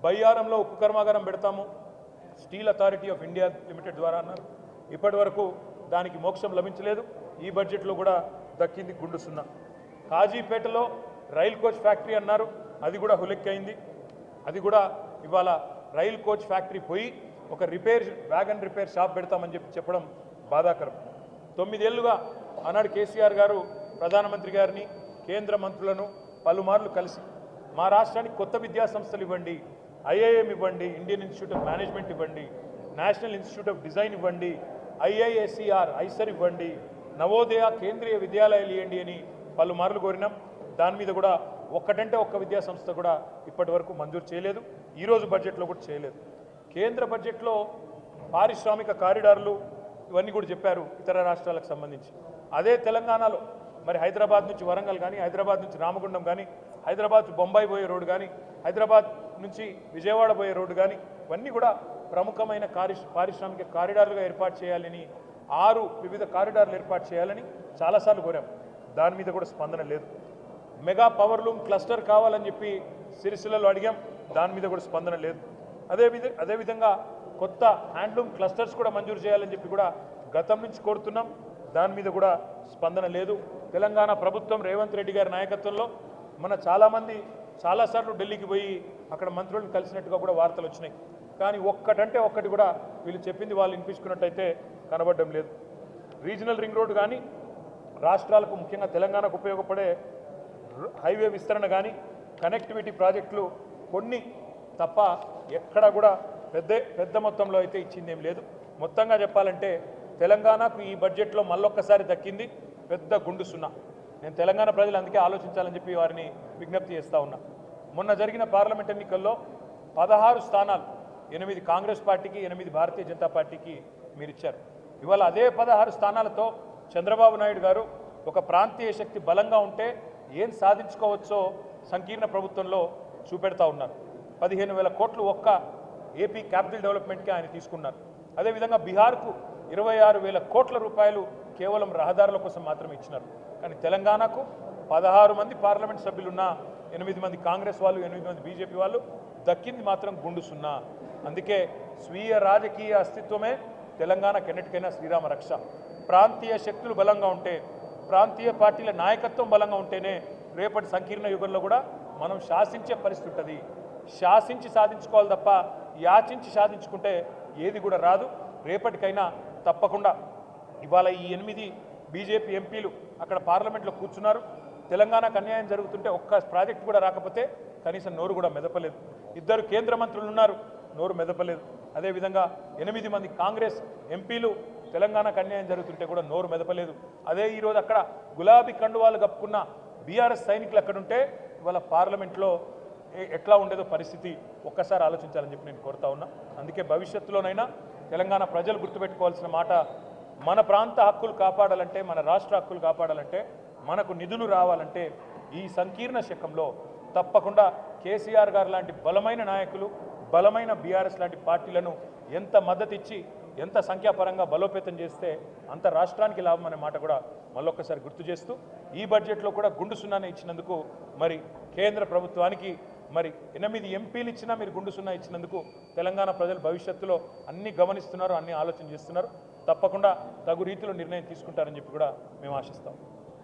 బయ్యారంలో ఉక్కు కర్మాగారం పెడతాము steel authority of India limited ద్వారా అన్నారు. ఇప్పటి వరకు దానికి మోక్షం లభించలేదు. ఈ బడ్జెట్లో కూడా దక్కింది గుండు సున్నా. కాజీపేటలో రైల్ కోచ్ ఫ్యాక్టరీ అన్నారు, అది కూడా హులెక్కైంది. అది కూడా ఇవాళ రైల్ కోచ్ ఫ్యాక్టరీ పోయి ఒక వ్యాగన్ రిపేర్ షాప్ పెడతామని చెప్పడం బాధాకరం. 9 ఏళ్లుగా ఆనాడు కేసీఆర్ గారు ప్రధానమంత్రి గారిని కేంద్ర మంత్రులను పలుమార్లు కలిసి మా రాష్ట్రానికి కొత్త విద్యా సంస్థలు ఇవ్వండి, ఐఐఎం ఇవ్వండి, ఇండియన్ ఇన్స్టిట్యూట్ ఆఫ్ మేనేజ్మెంట్ ఇవ్వండి, నేషనల్ ఇన్స్టిట్యూట్ ఆఫ్ డిజైన్ ఇవ్వండి, ఐఐఎస్ఈఆర్ ఇవ్వండి, నవోదయ కేంద్రీయ విద్యాలయాలు ఇవ్వండి అని పలుమార్లు కోరినాం. దాని మీద కూడా ఒక్కటంటే ఒక్క విద్యా సంస్థ కూడా ఇప్పటి వరకు మంజూరు చేయలేదు. ఈరోజు బడ్జెట్లో కూడా చేయలేదు. కేంద్ర బడ్జెట్లో పారిశ్రామిక కారిడార్లు ఇవన్నీ కూడా చెప్పారు ఇతర రాష్ట్రాలకు సంబంధించి. అదే తెలంగాణలో మరి హైదరాబాద్ నుంచి వరంగల్ కానీ, హైదరాబాద్ నుంచి రామగుండం కానీ, హైదరాబాద్ బొంబాయి పోయే రోడ్డు కానీ, హైదరాబాద్ నుంచి విజయవాడ పోయే రోడ్డు కానీ ఇవన్నీ కూడా ప్రముఖమైన పారిశ్రామిక కారిడార్లుగా ఏర్పాటు చేయాలని 6 వివిధ కారిడార్లు ఏర్పాటు చేయాలని చాలాసార్లు కోరాం. దాని మీద కూడా స్పందన లేదు. మెగా పవర్ లూమ్ క్లస్టర్ కావాలని చెప్పి సిరిసిల్లలో అడిగాం, దాని మీద కూడా స్పందన లేదు. అదేవిధంగా కొత్త హ్యాండ్లూమ్ క్లస్టర్స్ కూడా మంజూరు చేయాలని చెప్పి కూడా గతం నుంచి కోరుతున్నాం, దాని మీద కూడా స్పందన లేదు. తెలంగాణ ప్రభుత్వం రేవంత్ రెడ్డి గారి నాయకత్వంలో మన చాలామంది చాలాసార్లు ఢిల్లీకి పోయి అక్కడ మంత్రులను కలిసినట్టుగా కూడా వార్తలు వచ్చినాయి. కానీ ఒక్కటంటే ఒక్కటి కూడా వీళ్ళు చెప్పింది వాళ్ళు వినిపించుకున్నట్టయితే కనబడడం లేదు. రీజనల్ రింగ్ రోడ్డు కానీ, రాష్ట్రాలకు ముఖ్యంగా తెలంగాణకు ఉపయోగపడే హైవే విస్తరణ కానీ, కనెక్టివిటీ ప్రాజెక్టులు కొన్ని తప్ప ఎక్కడ కూడా పెద్ద మొత్తంలో అయితే ఇచ్చిందేం లేదు. మొత్తంగా చెప్పాలంటే తెలంగాణకు ఈ బడ్జెట్లో మళ్ళొక్కసారి దక్కింది పెద్ద గుండు సున్నా. నేను తెలంగాణ ప్రజలు అందుకే ఆలోచించాలని చెప్పి వారిని విజ్ఞప్తి చేస్తూ ఉన్నా. మొన్న జరిగిన పార్లమెంట్ ఎన్నికల్లో 16 స్థానాలు 8 కాంగ్రెస్ పార్టీకి, 8 భారతీయ జనతా పార్టీకి మీరు ఇచ్చారు. ఇవాళ అదే 16 స్థానాలతో చంద్రబాబు నాయుడు గారు ఒక ప్రాంతీయ శక్తి బలంగా ఉంటే ఏం సాధించుకోవచ్చో సంకీర్ణ ప్రభుత్వంలో చూపెడతా ఉన్నారు. 15,000 కోట్లు ఒక్క ఏపీ క్యాపిటల్ డెవలప్మెంట్కి ఆయన తీసుకున్నారు. అదేవిధంగా బీహార్కు 26,000 కోట్ల రూపాయలు కేవలం రహదారుల కోసం మాత్రమే ఇచ్చినారు. కానీ తెలంగాణకు 16 మంది పార్లమెంట్ సభ్యులున్న 8 మంది కాంగ్రెస్ వాళ్ళు, 8 మంది బీజేపీ వాళ్ళు, దక్కింది మాత్రం గుండు సున్నా. అందుకే స్వీయ రాజకీయ అస్తిత్వమే తెలంగాణకెన్నిటికైనా శ్రీరామ రక్ష. ప్రాంతీయ శక్తులు బలంగా ఉంటే, ప్రాంతీయ పార్టీల నాయకత్వం బలంగా ఉంటేనే రేపటి సంకీర్ణ యుగంలో కూడా మనం శాసించే పరిస్థితి ఉంటుంది. శాసించి సాధించుకోవాలి తప్ప యాచించి సాధించుకుంటే ఏది కూడా రాదు. రేపటికైనా తప్పకుండా ఇవాళ ఈ 8 బీజేపీ ఎంపీలు అక్కడ పార్లమెంట్లో కూర్చున్నారు. తెలంగాణకు అన్యాయం జరుగుతుంటే ఒక్క ప్రాజెక్టు కూడా రాకపోతే కనీసం నోరు కూడా మెదపలేదు. 2 కేంద్ర మంత్రులు ఉన్నారు, నోరు మెదపలేదు. అదేవిధంగా 8 మంది కాంగ్రెస్ ఎంపీలు తెలంగాణకు అన్యాయం జరుగుతుంటే కూడా నోరు మెదపలేదు. అదే ఈరోజు అక్కడ గులాబీ కండువాలు కప్పుకున్న బీఆర్ఎస్ సైనికులు అక్కడుంటే ఇవాళ పార్లమెంట్లో ఎట్లా ఉండేదో పరిస్థితి ఒక్కసారి ఆలోచించాలని చెప్పి నేను కోరుతా ఉన్నా. అందుకే భవిష్యత్తులోనైనా తెలంగాణ ప్రజలు గుర్తుపెట్టుకోవాల్సిన మాట, మన ప్రాంత హక్కులు కాపాడాలంటే, మన రాష్ట్ర హక్కులు కాపాడాలంటే, మనకు నిధులు రావాలంటే ఈ సంకీర్ణ శకంలో తప్పకుండా కేసీఆర్ గారు లాంటి బలమైన నాయకులు, బలమైన బీఆర్ఎస్ లాంటి పార్టీలను ఎంత మద్దతు ఇచ్చి, ఎంత సంఖ్యాపరంగా బలోపేతం చేస్తే అంత రాష్ట్రానికి లాభం అనే మాట కూడా మళ్ళొక్కసారి గుర్తు చేస్తూ, ఈ బడ్జెట్లో కూడా గుండు సున్నానే ఇచ్చినందుకు మరి కేంద్ర ప్రభుత్వానికి మరి 8 ఎంపీలు ఇచ్చినా మీరు గుండు సున్నా ఇచ్చినందుకు తెలంగాణ ప్రజలు భవిష్యత్తులో అన్ని గమనిస్తున్నారు, అన్ని ఆలోచన చేస్తున్నారు. తప్పకుండా తగు రీతిలో నిర్ణయం తీసుకుంటారని చెప్పి కూడా మేము ఆశిస్తాం.